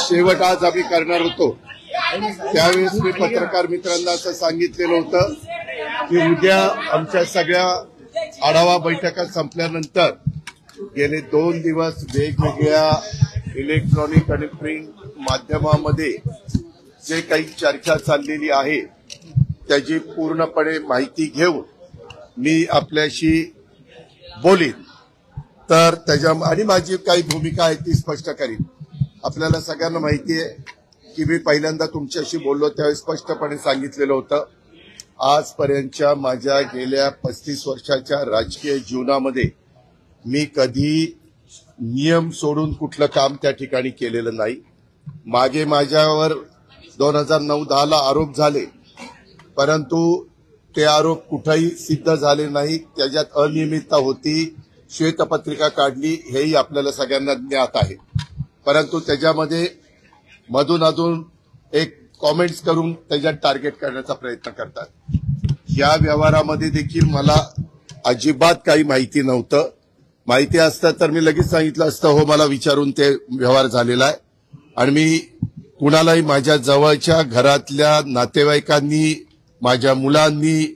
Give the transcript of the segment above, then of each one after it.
शेवट आज आम्ही करणार होतो त्यावेळेस मी पत्रकार मित्रांना असं सांगितलेलं होतं की उद्या आमच्या सगळ्या आढावा बैठका संपल्यानंतर गेले 2 दिवस वेगवेगळ्या इलेक्ट्रॉनिक आणि प्रिंट माध्यमामध्ये जे काही चर्चा चाललेली आहे त्याची पूर्णपणे माहिती घेऊन मी आपल्याशी बोलीन. तर त्याच्या आणि माझी काही भूमिका आहे ती स्पष्ट करीन. आपल्याला सगळ्यांना माहिती आहे की मी पहिल्यांदा तुमच्याशी बोललो त्यावेळी स्पष्टपणे सांगितलेलं होतं आजपर्यंतच्या माझ्या गेल्या 35 वर्षाच्या राजकीय जीवनामध्ये मी कधी नियम सोडून कुठलं काम त्या ठिकाणी केलेलं नाही. मागे माझ्यावर 2009-10 आरोप झाले परंतु ते आरोप कुठेही सिद्ध झाले नाही. त्याच्यात अनियमितता होती, श्वेतपत्रिका काढली हेही आपल्याला सगळ्यांना ज्ञात आहे. परंतु त्याच्यामध्ये मधून एक कॉमेंट्स करून त्याच्यात टार्गेट करण्याचा प्रयत्न करतात. या व्यवहारामध्ये देखील मला अजिबात काही माहिती नव्हतं. माहिती असतं तर मी लगेच सांगितलं असतं हो मला विचारून ते व्यवहार झालेला आहे. आणि मी कुणालाही माझ्या जवळच्या घरातल्या नातेवाईकांनी माझ्या मुलांनी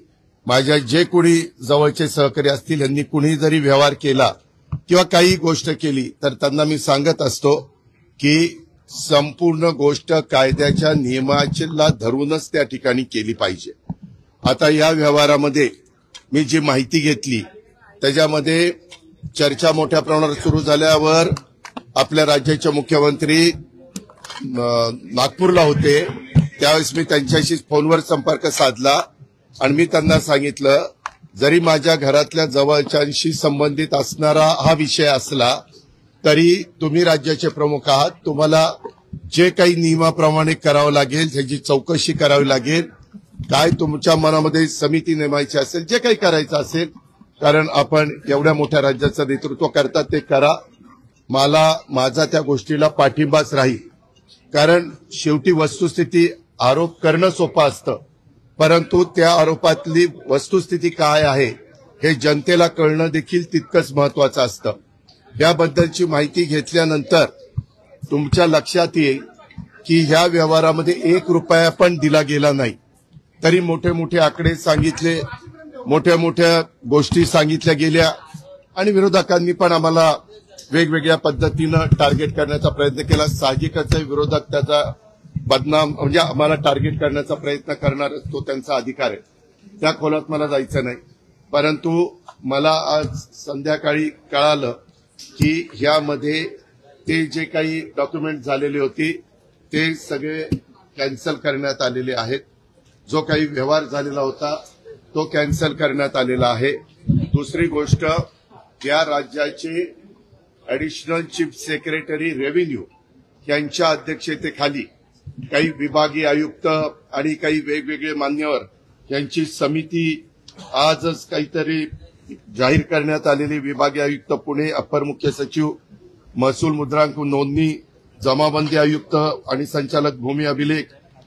माझ्या जे कोणी जवळचे सहकारी असतील यांनी कुणी जरी व्यवहार केला किंवा काही गोष्ट केली तर त्यांना मी सांगत असतो की संपूर्ण गोष्ट कायद्याच्या नियमाला धरूनच त्या ठिकाणी केली पाहिजे. आता या व्यवहारामध्ये मी जी माहिती घेतली त्याच्यामध्ये चर्चा मोठ्या प्रमाणावर सुरू झाल्यावर आपल्या राज्याचे मुख्यमंत्री नागपूरला होते त्यावेळेस मी त्यांच्याशी फोनवर संपर्क साधला आणि मी त्यांना सांगितलं जरी माझ्या घरातल्या जवळच्यांशी संबंधित असणारा हा विषय असला तरी तुम्ही राज्याचे प्रमुख आहात, तुम्हाला जे काही नियमाप्रमाणे करावं लागेल त्याची चौकशी करावी लागेल. काय तुमच्या मनामध्ये समिती नेमायची असेल जे काही करायचं असेल कारण आपण एवढ्या मोठ्या राज्याचं नेतृत्व करतात ते करा. मला माझा त्या गोष्टीला पाठिंबाच राहील. कारण शेवटी वस्तुस्थिती आरोप करणं सोपं असतं परंतु त्या आरोपातली वस्तुस्थिती काय आहे हे जनतेला कळणं देखील तितकंच महत्वाचं असतं. याबद्दलची माहिती घेतल्यानंतर तुमच्या लक्षात येईल की ह्या व्यवहारामध्ये 1 रुपया पण दिला गेला नाही. तरी मोठे मोठे आकडे सांगितले, मोठ्या मोठ्या गोष्टी सांगितल्या गेल्या आणि विरोधकांनी पण आम्हाला वेगवेगळ्या पद्धतीनं टार्गेट करण्याचा प्रयत्न केला. साहजिकच आहे विरोधक त्याचा बदनाम म्हणजे आम्हाला टार्गेट करण्याचा प्रयत्न करणार तो त्यांचा अधिकार आहे. त्या खोलात मला जायचं नाही. परंतु मला आज संध्याकाळी कळालं की ह्यामध्ये ते जे काही डॉक्युमेंट झालेले होते ते सगळे कॅन्सल करण्यात आलेले आहेत. जो काही व्यवहार झालेला होता तो कॅन्सल करण्यात आलेला आहे. दुसरी गोष्ट या राज्याचे ऍडिशनल चीफ सेक्रेटरी रेव्हेन्यू यांच्या अध्यक्षतेखाली काही विभागीय आयुक्त आणि काही वेगवेगळे मान्यवर यांची समिती आजच काहीतरी जाहीर करण्यात आलेली विभागीय आयुक्त पुणे, अपर मुख्य सचिव महसूल मुद्रांक नोंदणी, जमाबंदी आयुक्त आणि संचालक भूमी अभिलेख,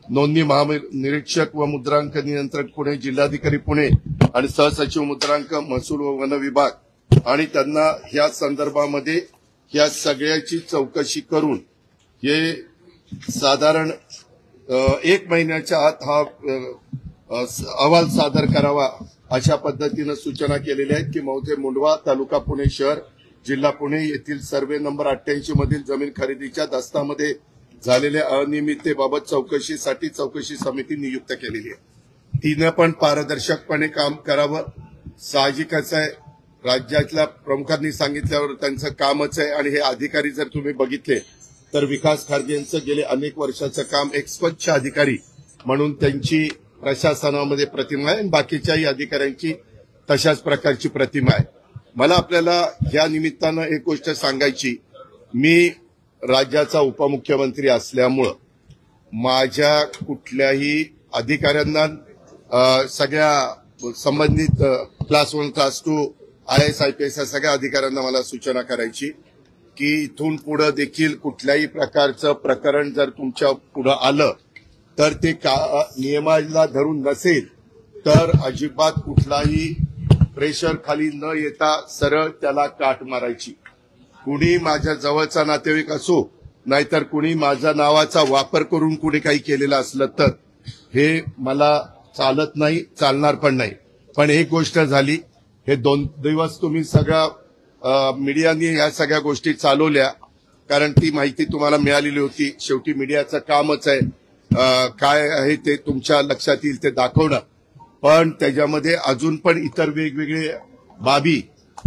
नोंदणी महानिरीक्षक व मुद्रांक नियंत्रक पुणे, जिल्हाधिकारी पुणे आणि सहसचिव मुद्रांक महसूल व वन विभाग आणि त्यांना या संदर्भामध्ये या सगळ्याची चौकशी करून हे साधारण 1 महिन्याच्या आत हा अहवाल सादर करावा अशा पद्धतीनं सूचना केलेल्या आहेत की मौजे मुंडवा तालुका पुणे शहर जिल्हा पुणे येथील सर्वे नंबर 88 मधील जमीन खरेदीच्या दस्तामध्ये झालेल्या अनियमिततेबाबत चौकशीसाठी चौकशी समिती नियुक्त केलेली आहे. तिने पण पारदर्शकपणे काम करावं. साहजिकच आहे राज्यातल्या प्रमुखांनी सांगितल्यावर त्यांचं कामच आहे आणि हे अधिकारी जर तुम्ही बघितले तर विकास खारगेंचं गेले अनेक वर्षाचं काम एक स्वच्छ अधिकारी म्हणून त्यांची प्रशासनामध्ये प्रतिमा आहे आणि बाकीच्याही अधिकाऱ्यांची तशाच प्रकारची प्रतिमा आहे. मला आपल्याला या निमित्तानं एक गोष्ट सांगायची, मी राज्याचा उपमुख्यमंत्री असल्यामुळं माझ्या कुठल्याही अधिकाऱ्यांना सगळ्या संबंधित क्लास 1 क्लास 2 IAS IPS या सगळ्या अधिकाऱ्यांना मला सूचना करायची की इथून पुढे देखील कुठल्याही प्रकारचं प्रकरण जर तुमच्या पुढे आलं तर ते नियमाला धरून नसेल तर अजिबात कुठलाही प्रेशर खाली न येता सरळ त्याला काट मारायची. कुणी माझ्या जवळचा नातेवाईक असो नाहीतर कुणी माझ्या नावाचा वापर करून कुणी काही केलेलं असलं तर हे मला चालत नाही, चालणार पण नाही. पण एक गोष्ट झाली, हे 2 दिवस तुम्ही सगळ्या मीडियाने या सगळ्या गोष्टी चालवल्या, कारण ती माहिती तुम्हाला मिळालेली होती. शेवटी मीडियाचं कामच आहे काय आहे ते तुमच्या लक्षात येईल ते दाखवणं. पण त्याच्यामध्ये अजून पण इतर वेगवेगळे बाबी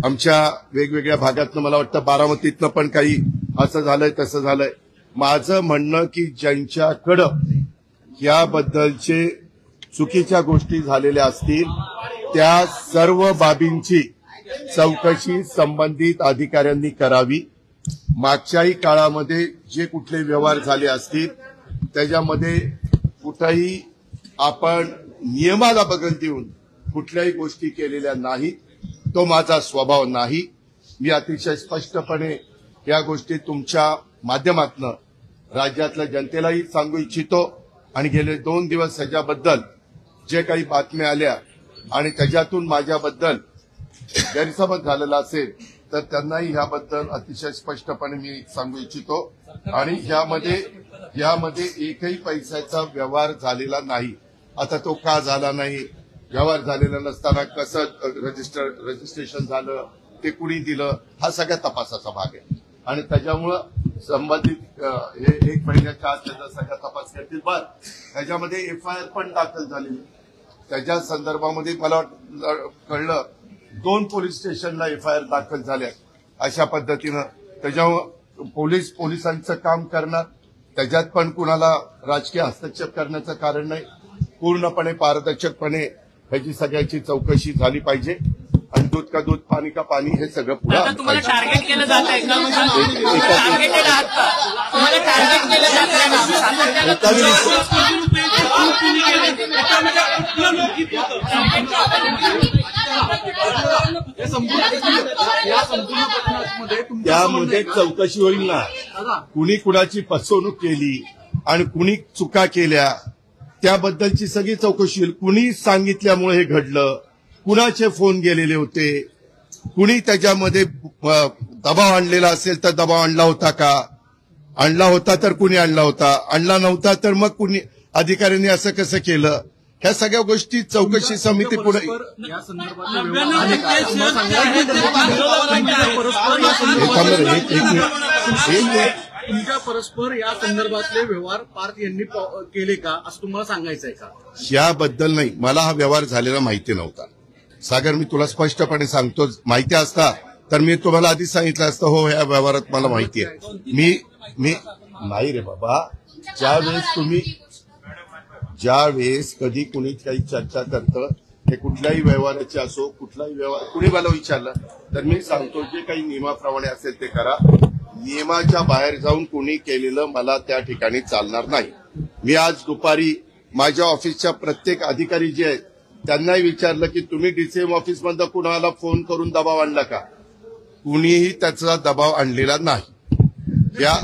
आमच्या वेगवेगळ्या भागातनं, मला वाटतं बारामतीतनं पण काही असं झालंय तसं झालंय. माझं म्हणणं की ज्यांच्याकडं याबद्दलचे चुकीच्या गोष्टी झालेल्या असतील त्या सर्व बाबींची चौकशी संबंधित अधिकाऱ्यांनी करावी. मागच्याही काळामध्ये जे कुठले व्यवहार झाले असतील त्याच्यामध्ये कुठेही आपण नियमाला बगल देऊन कुठल्याही गोष्टी केलेल्या नाही. तो माझा स्वभाव नाही. मी अतिशय स्पष्टपणे या गोष्टी तुमच्या माध्यमातून राज्यातल्या जनतेलाही सांगू इच्छितो. आणि गेले 2 दिवस ह्याच्याबद्दल जे काही बातम्या आल्या आणि त्याच्यातून माझ्याबद्दल गैरसमज झालेला असेल तर त्यांनाही याबद्दल अतिशय स्पष्टपणे मी सांगू इच्छितो. आणि यामध्ये एकही पैशाचा व्यवहार झालेला नाही. आता तो का झाला नाही, व्यवहार झालेला नसताना कसं रजिस्ट्रेशन झालं, ते कुणी दिलं, हा सगळ्या तपासाचा भाग आहे. आणि त्याच्यामुळं संबंधित हे 1 महिन्याच्या आत त्याचा सगळा तपास करतील. बरं, त्याच्यामध्ये FIR पण दाखल झालेली. त्याच्या संदर्भामध्ये मला कळलं 2 पोलीस स्टेशनला FIR दाखल झाल्या. अशा पद्धतीनं त्याच्यामुळं पोलिसांचं काम करणार, त्याच्यात पण कुणाला राजकीय हस्तक्षेप करण्याचं कारण नाही. पूर्णपणे पारदर्शकपणे ह्याची सगळ्याची चौकशी झाली पाहिजे. आणि दूध का दूध, पाणी का पाणी, हे सगळं पुढे तुम्हाला टार्गेट केलं जात आहे का? टार्गेटेड आहात का? तुम्हाला टार्गेट केलं जात आहे त्यामध्ये चौकशी होईल ना. कुणी कुणाची फसवणूक केली आणि कुणी चुका केल्या त्याबद्दलची सगळी चौकशी होईल. कुणी सांगितल्यामुळे हे घडलं, कुणाचे फोन गेलेले होते, कुणी त्याच्यामध्ये दबाव आणलेला असेल तर दबाव आणला होता का, आणला होता तर कुणी आणला होता, आणला नव्हता तर मग कुणी अधिकाऱ्यांनी असं कसं केलं, ह्या सगळ्या गोष्टी चौकशी समिती पुढे. तुमच्या परस्पर या संदर्भातले व्यवहार पार्थ यांनी केले का असं तुम्हाला सांगायचं आहे का? याबद्दल नाही, मला हा व्यवहार झालेला माहिती नव्हता. सागर, मी तुला स्पष्टपणे सांगतो, माहिती असता तर मी तुम्हाला आधीच सांगितलं असतं हो या व्यवहारात मला माहिती आहे. मी नाही रे बाबा. ज्यावेळेस कधी कुणी काही चर्चा करतं, हे कुठल्याही व्यवहाराचे असो, कुठलाही व्यवहार कुणी मला विचारलं तर मी सांगतो जे काही नियमाप्रमाणे असेल ते करा. नियमाच्या बाहेर जाऊन कुणी केलेलं मला त्या ठिकाणी चालणार नाही. मी आज दुपारी माझ्या ऑफिसच्या प्रत्येक अधिकारी जे आहेत त्यांनाही विचारलं की तुम्ही DCM ऑफिसमधनं कुणाला फोन करून दबाव आणला का? कुणीही त्याचा दबाव आणलेला नाही. या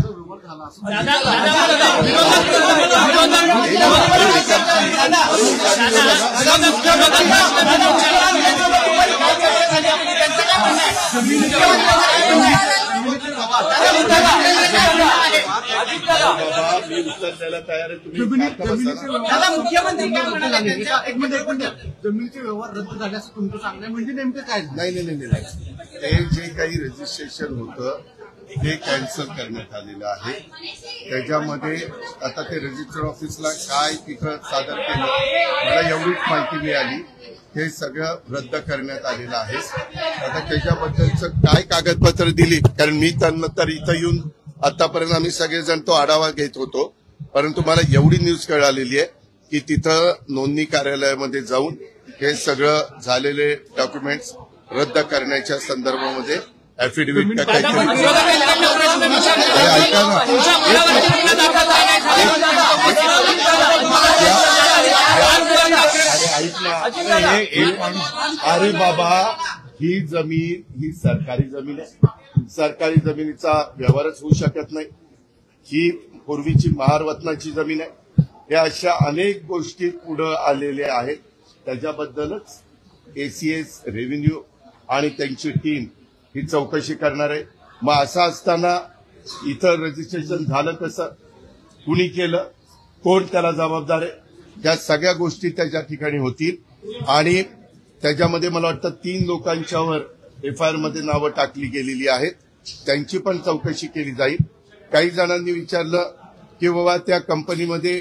मी उत्तर द्यायला तयार आहे. जमिनीचे व्यवहार रद्द झाले असं तुमचं सांगणं म्हणजे नेमकं काय? नाही. ते जे काही रजिस्ट्रेशन होतं ते कॅन्सल करण्यात आलेलं आहे. त्याच्यामध्ये आता ते रजिस्टर ऑफिसला काय तिथं सादर केलं मला एवढीच माहिती मिळाली. हे सगळं रद्द करण्यात आलेलं आहे. आता त्याच्याबद्दलचं काय कागदपत्र दिली, कारण मी त्यांना तर इथं येऊन आतापर्यंत आम्ही सगळेजण तो आढावा घेत होतो, परंतु मला एवढी न्यूज कळालेली आहे की तिथं नोंदणी कार्यालयामध्ये जाऊन हे सगळं झालेले डॉक्युमेंट्स रद्द करण्याच्या संदर्भामध्ये ॲफिडेव्हिट का काहीतरी ऐका ना. अरे बाबा, ही जमीन ही सरकारी जमीन आहे. सरकारी जमिनीचा व्यवहारच होऊ शकत नाही. ही पूर्वीची महारवतनाची जमीन आहे. या अशा अनेक गोष्टी पुढे आलेल्या आहेत. त्याच्याबद्दलच ACS रेव्हेन्यू आणि त्यांची टीम ही चौकशी करणार आहे. मग असं असताना इथं रजिस्ट्रेशन झालं कसं, कुणी केलं, कोण त्याला जबाबदार आहे, या सगळ्या गोष्टी त्याच्या ठिकाणी होतील. आणि त्याच्यामध्ये मला वाटतं 3 लोकांच्यावर एफआयआर मध्ये नावं टाकली गेलेली आहेत. त्यांची पण चौकशी केली जाईल. काही जणांनी विचारलं की बाबा त्या कंपनीमध्ये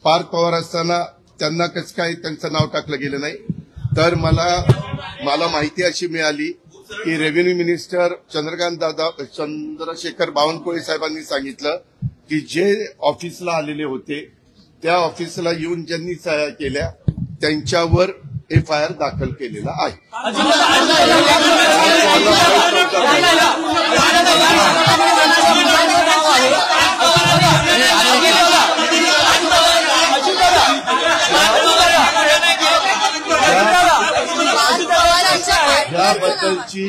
पार्थ पवार असताना त्यांना कसं काय त्यांचं नाव टाकलं गेलं नाही. तर मला माहिती अशी मिळाली की रेव्हेन्यू मिनिस्टर चंद्रशेखर बावनकुळे साहेबांनी सांगितलं की जे ऑफिसला आलेले होते त्या ऑफिसला येऊन ज्यांनी सह्या केल्या त्यांच्यावर एफआयआर दाखल केलेला आहे. याबद्दलची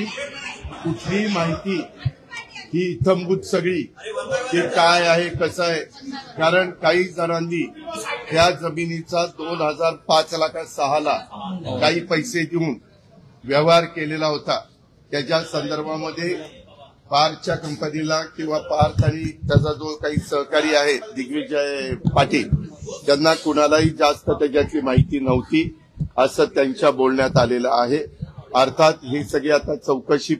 कुठली माहिती ही इत्थंभूत सगळी की काय आहे कसं आहे, कारण काही जणांनी त्या जमिनीचा 2005-06 काही पैसे देऊन व्यवहार केलेला होता. त्याच्या संदर्भामध्ये पार्थच्या कंपनीला किंवा पार्थ आणि त्याचा जो काही सहकारी आहे दिग्विजय पाटील त्यांना कुणालाही जास्त त्याच्यातली माहिती नव्हती असं त्यांच्या बोलण्यात आलेलं आहे. अर्थात ही सगळी आता चौकशी